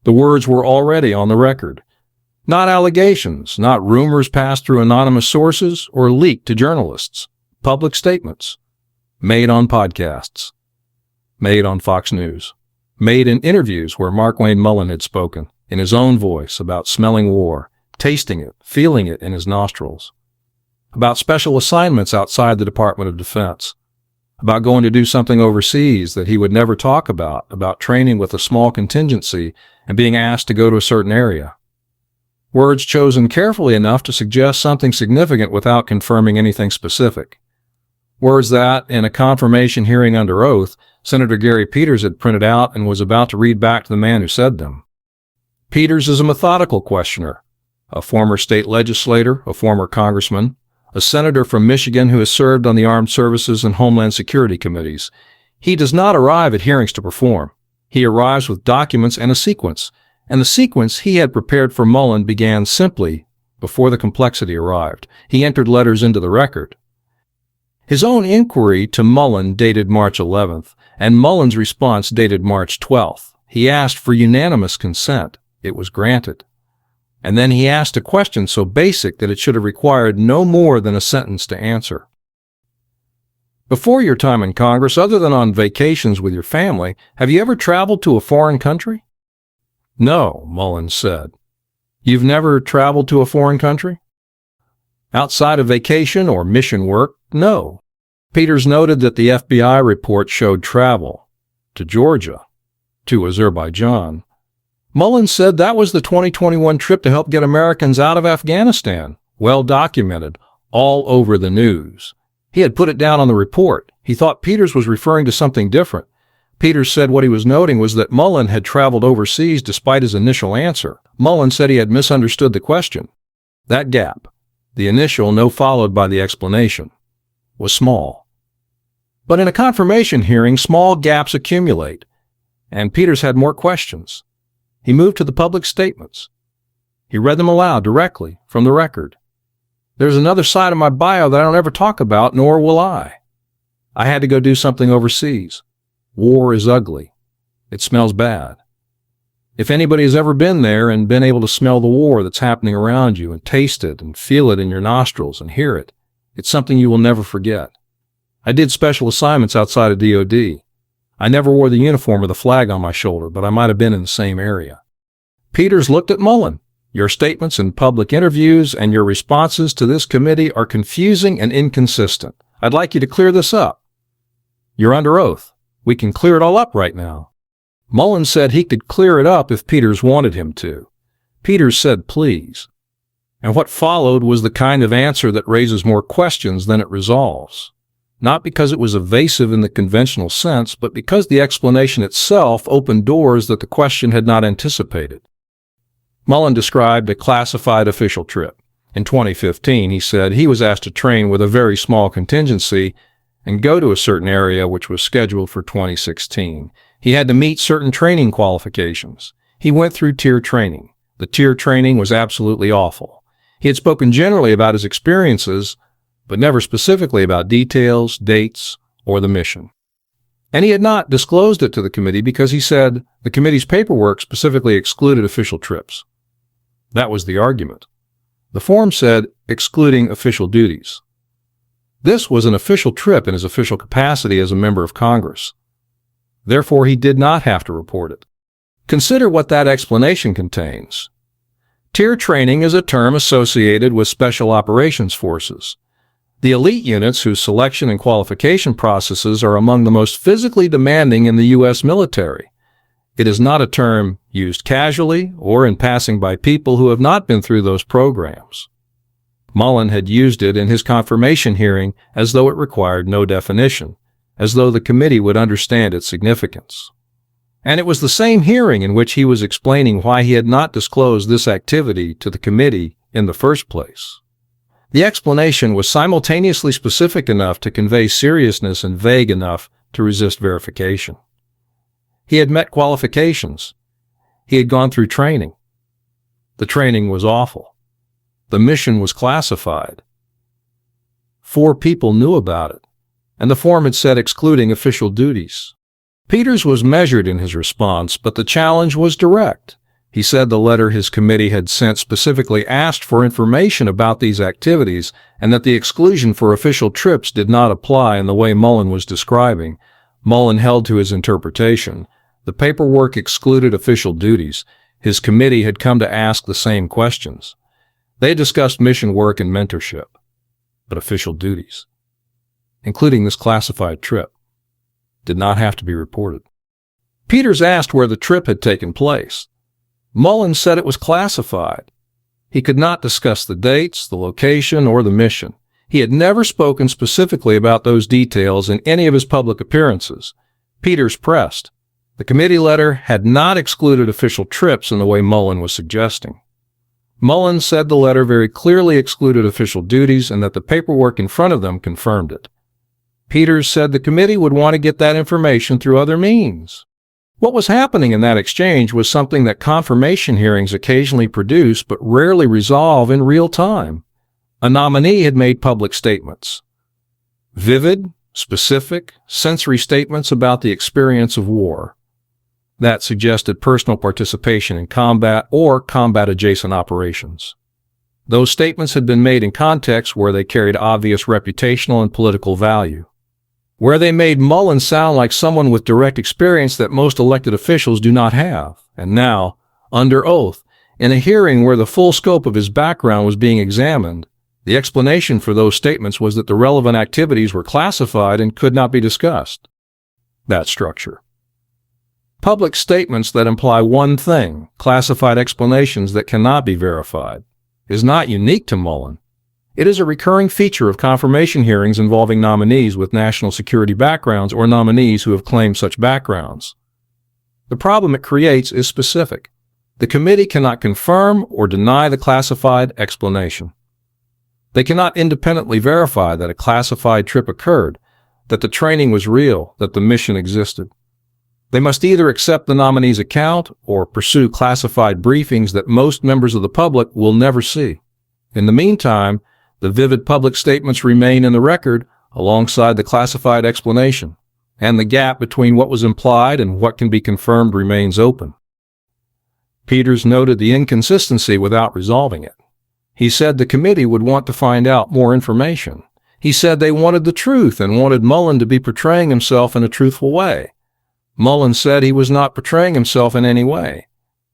The words were already on the record. Not allegations, not rumors passed through anonymous sources or leaked to journalists. Public statements. Made on podcasts. Made on Fox News. Made in interviews where Mark Wayne Mullin had spoken, in his own voice, about smelling war, tasting it, feeling it in his nostrils. About special assignments outside the Department of Defense. About going to do something overseas that he would never talk about training with a small contingency and being asked to go to a certain area. Words chosen carefully enough to suggest something significant without confirming anything specific. Words that, in a confirmation hearing under oath, Senator Gary Peters had printed out and was about to read back to the man who said them. Peters is a methodical questioner, a former state legislator, a former congressman, a senator from Michigan who has served on the Armed Services and Homeland Security committees. He does not arrive at hearings to perform. He arrives with documents and a sequence, and the sequence he had prepared for Mullin began simply before the complexity arrived. He entered letters into the record. His own inquiry to Mullin dated March 11th, and Mullin's response dated March 12th. He asked for unanimous consent. It was granted. And then he asked a question so basic that it should have required no more than a sentence to answer. Before your time in Congress, other than on vacations with your family, have you ever traveled to a foreign country? No, Mullin said. You've never traveled to a foreign country? Outside of vacation or mission work, no. Peters noted that the FBI report showed travel to Georgia, to Azerbaijan. Mullin said that was the 2021 trip to help get Americans out of Afghanistan, well documented, all over the news. He had put it down on the report. He thought Peters was referring to something different. Peters said what he was noting was that Mullin had traveled overseas despite his initial answer. Mullin said he had misunderstood the question. That gap, the initial no followed by the explanation, was small. But in a confirmation hearing, small gaps accumulate, and Peters had more questions. He moved to the public statements. He read them aloud directly from the record. There's another side of my bio that I don't ever talk about, nor will I. I had to go do something overseas. War is ugly. It smells bad. If anybody has ever been there and been able to smell the war that's happening around you and taste it and feel it in your nostrils and hear it, it's something you will never forget. I did special assignments outside of DOD. I never wore the uniform or the flag on my shoulder, but I might have been in the same area. Peters looked at Mullin. Your statements in public interviews and your responses to this committee are confusing and inconsistent. I'd like you to clear this up. You're under oath. We can clear it all up right now. Mullin said he could clear it up if Peters wanted him to. Peters said please. And what followed was the kind of answer that raises more questions than it resolves. Not because it was evasive in the conventional sense, but because the explanation itself opened doors that the question had not anticipated. Mullin described a classified official trip. In 2015, he said he was asked to train with a very small contingency and go to a certain area which was scheduled for 2016. He had to meet certain training qualifications. He went through tier training. The tier training was absolutely awful. He had spoken generally about his experiences, but never specifically about details, dates, or the mission. And he had not disclosed it to the committee because he said the committee's paperwork specifically excluded official trips. That was the argument. The form said excluding official duties. This was an official trip in his official capacity as a member of Congress. Therefore, he did not have to report it. Consider what that explanation contains. Tier training is a term associated with special operations forces. The elite units whose selection and qualification processes are among the most physically demanding in the U.S. military. It is not a term used casually or in passing by people who have not been through those programs. Mullin had used it in his confirmation hearing as though it required no definition, as though the committee would understand its significance. And it was the same hearing in which he was explaining why he had not disclosed this activity to the committee in the first place. The explanation was simultaneously specific enough to convey seriousness and vague enough to resist verification. He had met qualifications. He had gone through training. The training was awful. The mission was classified. 4 people knew about it, and the form had said excluding official duties. Peters was measured in his response, but the challenge was direct. He said the letter his committee had sent specifically asked for information about these activities and that the exclusion for official trips did not apply in the way Mullin was describing. Mullin held to his interpretation. The paperwork excluded official duties. His committee had come to ask the same questions. They discussed mission work and mentorship, but official duties, including this classified trip, did not have to be reported. Peters asked where the trip had taken place. Mullin said it was classified. He could not discuss the dates, the location, or the mission. He had never spoken specifically about those details in any of his public appearances. Peters pressed. The committee letter had not excluded official trips in the way Mullin was suggesting. Mullin said the letter very clearly excluded official duties and that the paperwork in front of them confirmed it. Peters said the committee would want to get that information through other means. What was happening in that exchange was something that confirmation hearings occasionally produce but rarely resolve in real time. A nominee had made public statements. Vivid, specific, sensory statements about the experience of war. That suggested personal participation in combat or combat-adjacent operations. Those statements had been made in contexts where they carried obvious reputational and political value, where they made Mullin sound like someone with direct experience that most elected officials do not have. And now, under oath, in a hearing where the full scope of his background was being examined, the explanation for those statements was that the relevant activities were classified and could not be discussed. That structure. Public statements that imply one thing, classified explanations that cannot be verified, is not unique to Mullin. It is a recurring feature of confirmation hearings involving nominees with national security backgrounds or nominees who have claimed such backgrounds. The problem it creates is specific. The committee cannot confirm or deny the classified explanation. They cannot independently verify that a classified trip occurred, that the training was real, that the mission existed. They must either accept the nominee's account or pursue classified briefings that most members of the public will never see. In the meantime, the vivid public statements remain in the record alongside the classified explanation, and the gap between what was implied and what can be confirmed remains open. Peters noted the inconsistency without resolving it. He said the committee would want to find out more information. He said they wanted the truth and wanted Mullin to be portraying himself in a truthful way. Mullin said he was not portraying himself in any way.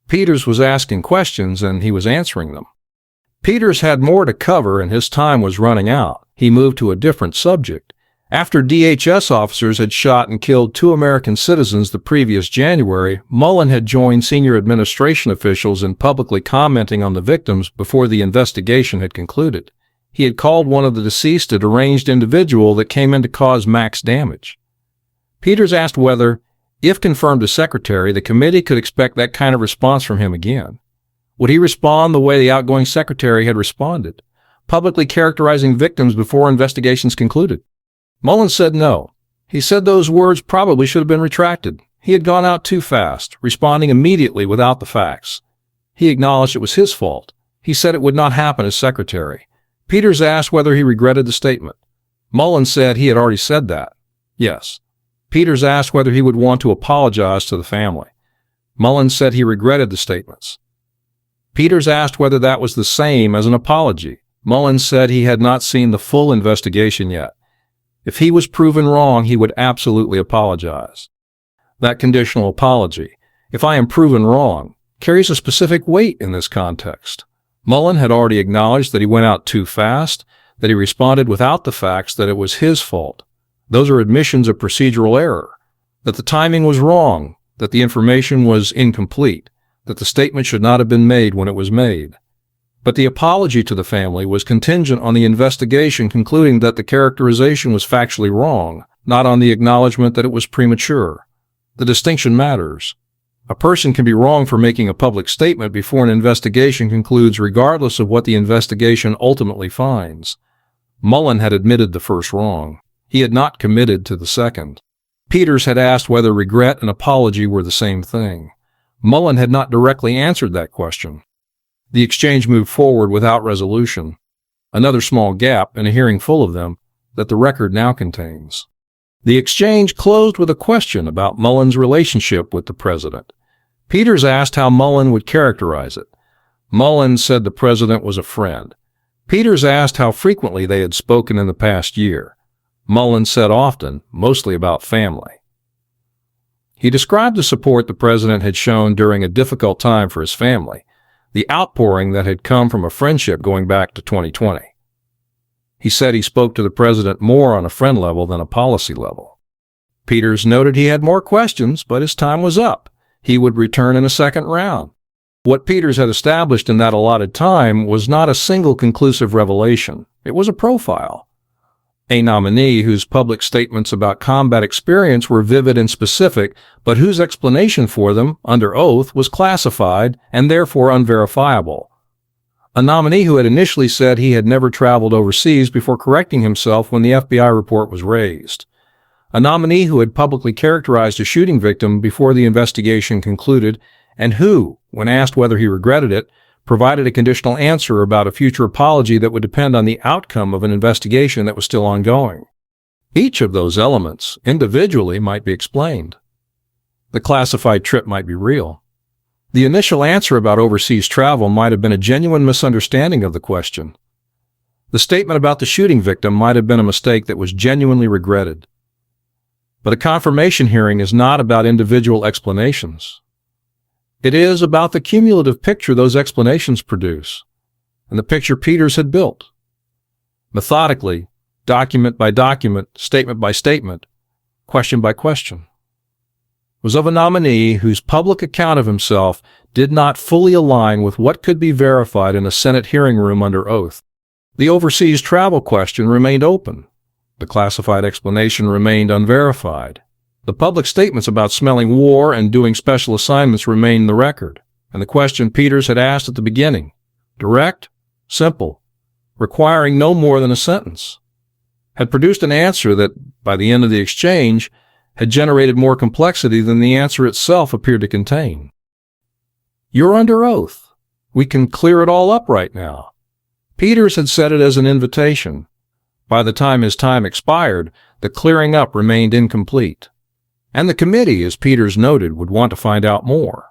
Peters was asking questions and he was answering them. Peters had more to cover and his time was running out. He moved to a different subject. After DHS officers had shot and killed 2 American citizens the previous January, Mullin had joined senior administration officials in publicly commenting on the victims before the investigation had concluded. He had called one of the deceased a deranged individual that came in to cause max damage. Peters asked whether, if confirmed as secretary, the committee could expect that kind of response from him again. Would he respond the way the outgoing secretary had responded, publicly characterizing victims before investigations concluded? Mullin said no. He said those words probably should have been retracted. He had gone out too fast, responding immediately without the facts. He acknowledged it was his fault. He said it would not happen as secretary. Peters asked whether he regretted the statement. Mullin said he had already said that. Yes. Peters asked whether he would want to apologize to the family. Mullin said he regretted the statements. Peters asked whether that was the same as an apology. Mullin said he had not seen the full investigation yet. If he was proven wrong, he would absolutely apologize. That conditional apology, if I am proven wrong, carries a specific weight in this context. Mullin had already acknowledged that he went out too fast, that he responded without the facts, that it was his fault. Those are admissions of procedural error, that the timing was wrong, that the information was incomplete, that the statement should not have been made when it was made. But the apology to the family was contingent on the investigation concluding that the characterization was factually wrong, not on the acknowledgement that it was premature. The distinction matters. A person can be wrong for making a public statement before an investigation concludes regardless of what the investigation ultimately finds. Mullin had admitted the first wrong. He had not committed to the second. Peters had asked whether regret and apology were the same thing. Mullin had not directly answered that question. The exchange moved forward without resolution, another small gap in a hearing full of them that the record now contains. The exchange closed with a question about Mullin's relationship with the president. Peters asked how Mullin would characterize it. Mullin said the president was a friend. Peters asked how frequently they had spoken in the past year. Mullin said often, mostly about family. He described the support the president had shown during a difficult time for his family, the outpouring that had come from a friendship going back to 2020. He said he spoke to the president more on a friend level than a policy level. Peters noted he had more questions, but his time was up. He would return in a second round. What Peters had established in that allotted time was not a single conclusive revelation. It was a profile. A nominee whose public statements about combat experience were vivid and specific, but whose explanation for them, under oath, was classified and therefore unverifiable. A nominee who had initially said he had never traveled overseas before correcting himself when the FBI report was raised. A nominee who had publicly characterized a shooting victim before the investigation concluded, and who, when asked whether he regretted it, provided a conditional answer about a future apology that would depend on the outcome of an investigation that was still ongoing. Each of those elements, individually, might be explained. The classified trip might be real. The initial answer about overseas travel might have been a genuine misunderstanding of the question. The statement about the shooting victim might have been a mistake that was genuinely regretted. But a confirmation hearing is not about individual explanations. It is about the cumulative picture those explanations produce, and the picture Peters had built. Methodically, document by document, statement by statement, question by question, was of a nominee whose public account of himself did not fully align with what could be verified in a Senate hearing room under oath. The overseas travel question remained open. The classified explanation remained unverified. The public statements about smelling war and doing special assignments remained the record, and the question Peters had asked at the beginning, direct, simple, requiring no more than a sentence, had produced an answer that, by the end of the exchange, had generated more complexity than the answer itself appeared to contain. "You're under oath. We can clear it all up right now." Peters had said it as an invitation. By the time his time expired, the clearing up remained incomplete. And the committee, as Peters noted, would want to find out more.